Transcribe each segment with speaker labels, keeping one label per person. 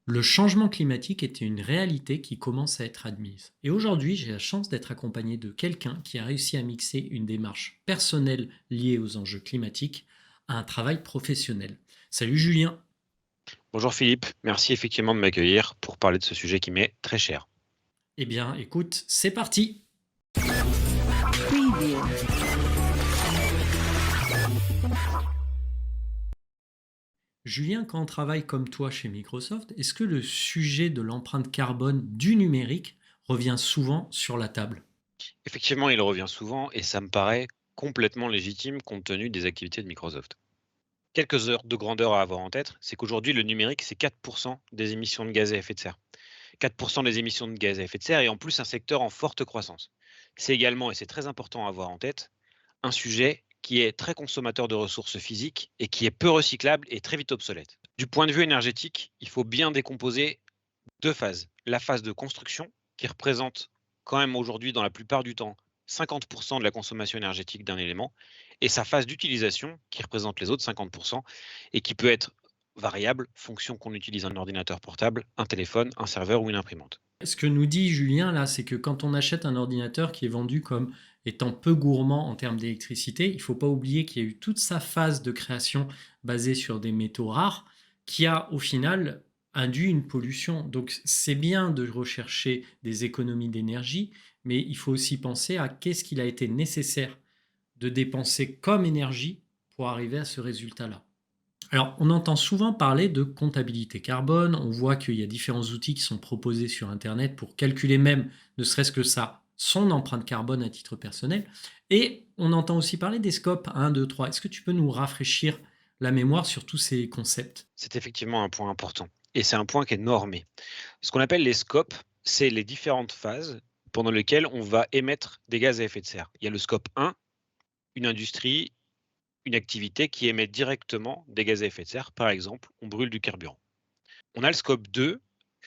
Speaker 1: Le changement climatique est une réalité qui commence à être admise. Et aujourd'hui, j'ai la chance d'être accompagné de quelqu'un qui a réussi à mixer une démarche personnelle liée aux enjeux climatiques à un travail professionnel. Salut Julien.
Speaker 2: Bonjour Philippe, merci effectivement de m'accueillir pour parler de ce sujet qui m'est très cher.
Speaker 1: Eh bien, écoute, c'est parti.
Speaker 3: Preview.
Speaker 1: Julien, quand on travaille comme toi chez Microsoft, est-ce que le sujet de l'empreinte carbone du numérique revient souvent sur la table?
Speaker 2: Effectivement, il revient souvent et ça me paraît complètement légitime compte tenu des activités de Microsoft. Quelques heures de grandeur à avoir en tête, c'est qu'aujourd'hui le numérique c'est 4% des émissions de gaz à effet de serre. 4% des émissions de gaz à effet de serre et en plus un secteur en forte croissance. C'est également, et c'est très important à avoir en tête, un sujet qui est très consommateur de ressources physiques et qui est peu recyclable et très vite obsolète. Du point de vue énergétique, il faut bien décomposer deux phases. La phase de construction, qui représente quand même aujourd'hui, dans la plupart du temps, 50% de la consommation énergétique d'un élément, et sa phase d'utilisation, qui représente les autres 50%, et qui peut être variable, fonction qu'on utilise un ordinateur portable, un téléphone, un serveur ou une imprimante.
Speaker 1: Ce que nous dit Julien là, c'est que quand on achète un ordinateur qui est vendu comme étant peu gourmand en termes d'électricité, il ne faut pas oublier qu'il y a eu toute sa phase de création basée sur des métaux rares qui a au final induit une pollution. Donc c'est bien de rechercher des économies d'énergie, mais il faut aussi penser à qu'est-ce qu'il a été nécessaire de dépenser comme énergie pour arriver à ce résultat-là. Alors, on entend souvent parler de comptabilité carbone. On voit qu'il y a différents outils qui sont proposés sur Internet pour calculer même, ne serait-ce que ça, son empreinte carbone à titre personnel. Et on entend aussi parler des scopes 1, 2, 3. Est-ce que tu peux nous rafraîchir la mémoire sur tous ces concepts?
Speaker 2: C'est effectivement un point important, et c'est un point qui est normé. Ce qu'on appelle les scopes, c'est les différentes phases pendant lesquelles on va émettre des gaz à effet de serre. Il y a le scope 1, une industrie, une activité qui émet directement des gaz à effet de serre. Par exemple, on brûle du carburant. On a le scope 2,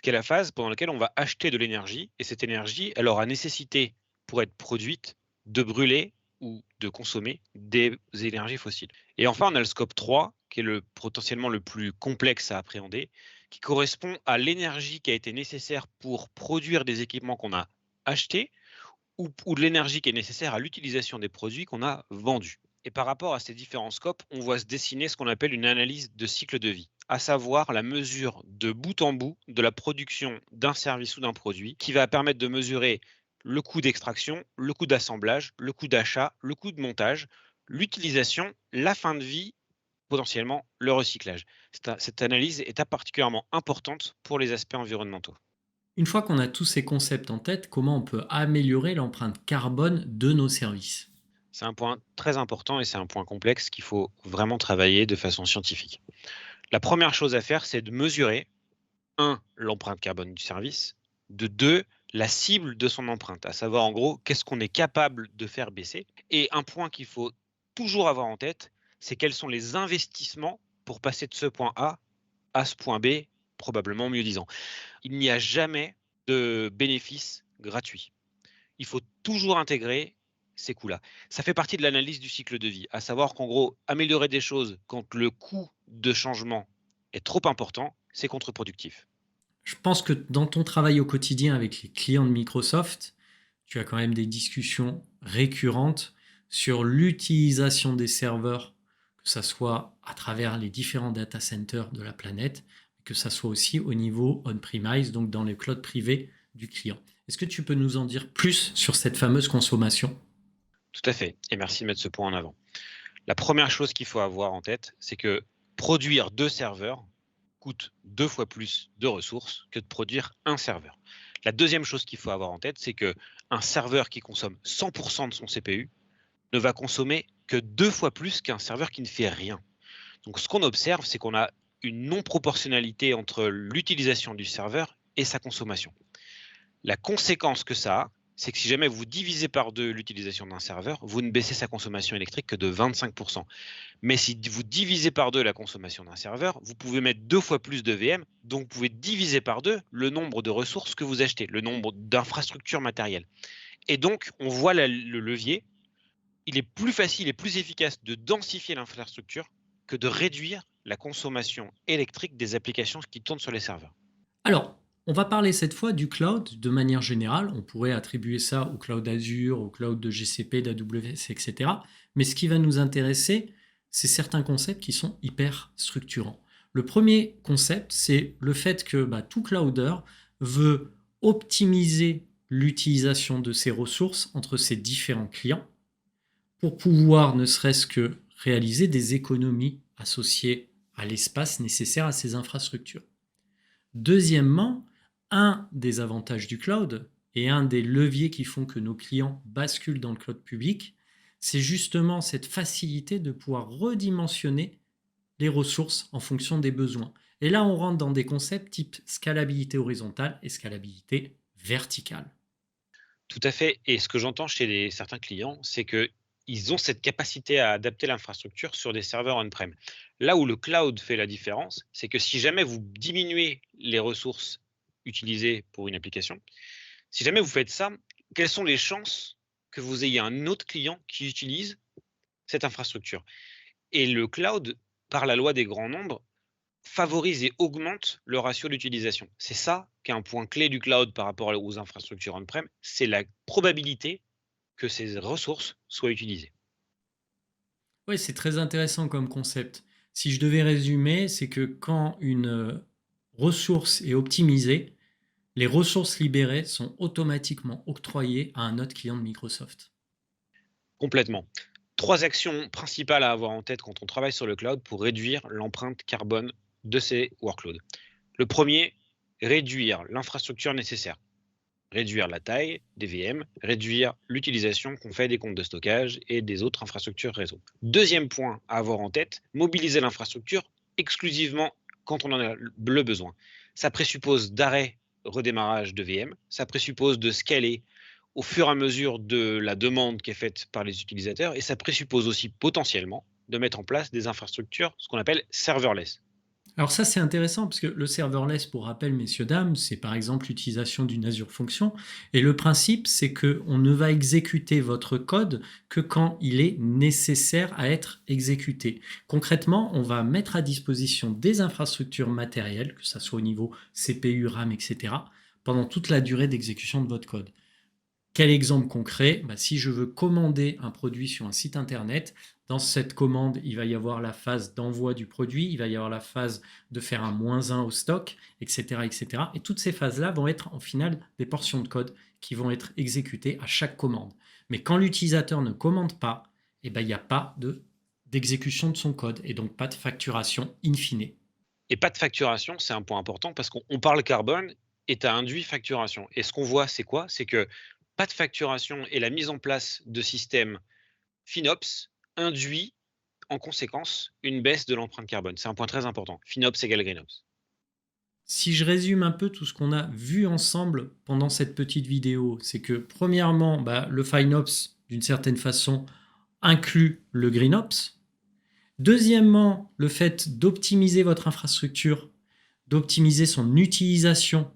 Speaker 2: qui est la phase pendant laquelle on va acheter de l'énergie, et cette énergie, elle aura nécessité, pour être produite, de brûler ou de consommer des énergies fossiles. Et enfin, on a le scope 3, qui est potentiellement le plus complexe à appréhender, qui correspond à l'énergie qui a été nécessaire pour produire des équipements qu'on a achetés ou de l'énergie qui est nécessaire à l'utilisation des produits qu'on a vendus. Et par rapport à ces différents scopes, on voit se dessiner ce qu'on appelle une analyse de cycle de vie, à savoir la mesure de bout en bout de la production d'un service ou d'un produit qui va permettre de mesurer le coût d'extraction, le coût d'assemblage, le coût d'achat, le coût de montage, l'utilisation, la fin de vie, potentiellement le recyclage. Cette analyse est particulièrement importante pour les aspects environnementaux.
Speaker 1: Une fois qu'on a tous ces concepts en tête, comment on peut améliorer l'empreinte carbone de nos services?
Speaker 2: C'est un point très important et c'est un point complexe qu'il faut vraiment travailler de façon scientifique. La première chose à faire, c'est de mesurer, un, l'empreinte carbone du service, de deux, la cible de son empreinte, à savoir en gros qu'est-ce qu'on est capable de faire baisser. Et un point qu'il faut toujours avoir en tête, c'est quels sont les investissements pour passer de ce point A à ce point B, probablement mieux disant. Il n'y a jamais de bénéfice gratuit. Il faut toujours intégrer ces coûts-là. Ça fait partie de l'analyse du cycle de vie, à savoir qu'en gros, améliorer des choses quand le coût de changement est trop important, c'est contre-productif.
Speaker 1: Je pense que dans ton travail au quotidien avec les clients de Microsoft, tu as quand même des discussions récurrentes sur l'utilisation des serveurs, que ça soit à travers les différents data centers de la planète, que ça soit aussi au niveau on-premise, donc dans les clouds privés du client. Est-ce que tu peux nous en dire plus sur cette fameuse consommation?
Speaker 2: Tout à fait, et merci de mettre ce point en avant. La première chose qu'il faut avoir en tête, c'est que produire deux serveurs coûte 2 fois plus de ressources que de produire un serveur. La deuxième chose qu'il faut avoir en tête, c'est que un serveur qui consomme 100% de son CPU ne va consommer que 2 fois plus qu'un serveur qui ne fait rien. Donc ce qu'on observe, c'est qu'on a une non-proportionnalité entre l'utilisation du serveur et sa consommation. La conséquence que ça a, c'est que si jamais vous divisez par deux l'utilisation d'un serveur, vous ne baissez sa consommation électrique que de 25%. Mais si vous divisez par deux la consommation d'un serveur, vous pouvez mettre 2 fois plus de VM, donc vous pouvez diviser par deux le nombre de ressources que vous achetez, le nombre d'infrastructures matérielles. Et donc, on voit le levier, il est plus facile et plus efficace de densifier l'infrastructure que de réduire la consommation électrique des applications qui tournent sur les serveurs.
Speaker 1: Alors, on va parler cette fois du cloud de manière générale. On pourrait attribuer ça au cloud Azure, au cloud de GCP, d'AWS, etc. Mais ce qui va nous intéresser, c'est certains concepts qui sont hyper structurants. Le premier concept, c'est le fait que tout clouder veut optimiser l'utilisation de ses ressources entre ses différents clients pour pouvoir ne serait-ce que réaliser des économies associées à l'espace nécessaire à ces infrastructures. Deuxièmement, un des avantages du cloud et un des leviers qui font que nos clients basculent dans le cloud public, c'est justement cette facilité de pouvoir redimensionner les ressources en fonction des besoins. Et là, on rentre dans des concepts type scalabilité horizontale et scalabilité verticale.
Speaker 2: Tout à fait. Et ce que j'entends chez certains clients, c'est qu'ils ont cette capacité à adapter l'infrastructure sur des serveurs on-prem. Là où le cloud fait la différence, c'est que si jamais vous diminuez les ressources utilisées pour une application, si jamais vous faites ça, quelles sont les chances que vous ayez un autre client qui utilise cette infrastructure? Et le cloud, par la loi des grands nombres, favorise et augmente le ratio d'utilisation. C'est ça qui est un point clé du cloud par rapport aux infrastructures on-prem, c'est la probabilité que ces ressources soient utilisées.
Speaker 1: Oui, c'est très intéressant comme concept. Si je devais résumer, c'est que quand une ressource est optimisée, les ressources libérées sont automatiquement octroyées à un autre client de Microsoft.
Speaker 2: Complètement. 3 actions principales à avoir en tête quand on travaille sur le cloud pour réduire l'empreinte carbone de ces workloads. Le premier, réduire l'infrastructure nécessaire. Réduire la taille des VM, réduire l'utilisation qu'on fait des comptes de stockage et des autres infrastructures réseau. Deuxième point à avoir en tête, mobiliser l'infrastructure exclusivement quand on en a le besoin. Ça présuppose d'arrêt, redémarrage de VM, ça présuppose de scaler au fur et à mesure de la demande qui est faite par les utilisateurs et ça présuppose aussi potentiellement de mettre en place des infrastructures, ce qu'on appelle serverless.
Speaker 1: Alors ça, c'est intéressant parce que le serverless, pour rappel, messieurs, dames, c'est par exemple l'utilisation d'une Azure Function. Et le principe, c'est qu'on ne va exécuter votre code que quand il est nécessaire à être exécuté. Concrètement, on va mettre à disposition des infrastructures matérielles, que ce soit au niveau CPU, RAM, etc., pendant toute la durée d'exécution de votre code. Quel exemple concret? Si je veux commander un produit sur un site internet, dans cette commande, il va y avoir la phase d'envoi du produit, il va y avoir la phase de faire un -1 au stock, etc., etc. Et toutes ces phases-là vont être en final des portions de code qui vont être exécutées à chaque commande. Mais quand l'utilisateur ne commande pas, il n'y a pas d'exécution de son code et donc pas de facturation in fine.
Speaker 2: Et pas de facturation, c'est un point important parce qu'on parle carbone et tu as induit facturation. Et ce qu'on voit, c'est quoi? C'est que pas de facturation et la mise en place de systèmes FinOps induit en conséquence une baisse de l'empreinte carbone. C'est un point très important. FinOps égale GreenOps.
Speaker 1: Si je résume un peu tout ce qu'on a vu ensemble pendant cette petite vidéo, c'est que premièrement, le FinOps, d'une certaine façon, inclut le GreenOps. Deuxièmement, le fait d'optimiser votre infrastructure, d'optimiser son utilisation,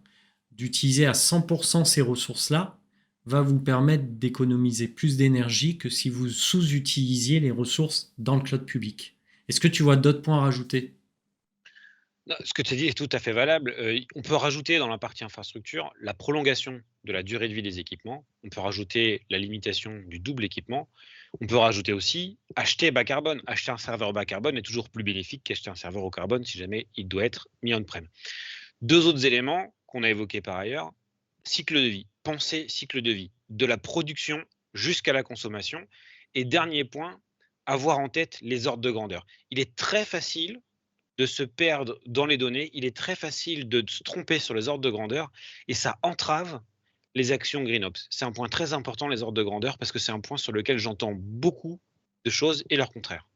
Speaker 1: d'utiliser à 100% ces ressources-là, va vous permettre d'économiser plus d'énergie que si vous sous-utilisiez les ressources dans le cloud public. Est-ce que tu vois d'autres points à rajouter?
Speaker 2: Non, ce que tu as dit est tout à fait valable. On peut rajouter dans la partie infrastructure la prolongation de la durée de vie des équipements. On peut rajouter la limitation du double équipement. On peut rajouter aussi acheter bas carbone. Acheter un serveur bas carbone est toujours plus bénéfique qu'acheter un serveur haut carbone si jamais il doit être mis on-prem. 2 autres éléments qu'on a évoqués par ailleurs, cycle de vie. Pensez cycle de vie, de la production jusqu'à la consommation. Et dernier point, avoir en tête les ordres de grandeur. Il est très facile de se perdre dans les données, il est très facile de se tromper sur les ordres de grandeur et ça entrave les actions GreenOps. C'est un point très important, les ordres de grandeur, parce que c'est un point sur lequel j'entends beaucoup de choses et leur contraire.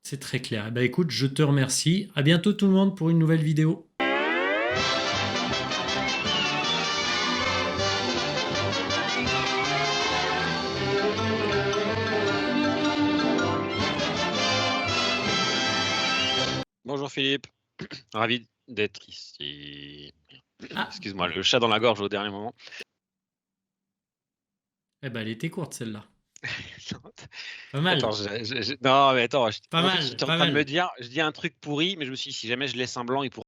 Speaker 1: C'est très clair. Écoute, je te remercie. À bientôt tout le monde pour une nouvelle vidéo.
Speaker 2: Bonjour Philippe, ravi d'être ici.
Speaker 1: Ah.
Speaker 2: Excuse-moi, le chat dans la gorge au dernier moment.
Speaker 1: Elle était courte celle-là.
Speaker 2: Non,
Speaker 1: Pas mal.
Speaker 2: attends, non mais attends,
Speaker 1: Pas mal,
Speaker 2: j'étais en
Speaker 1: pas
Speaker 2: train de
Speaker 1: mal.
Speaker 2: me dire, je dis un truc pourri, mais je me suis dit si jamais je laisse un blanc, il pourrait.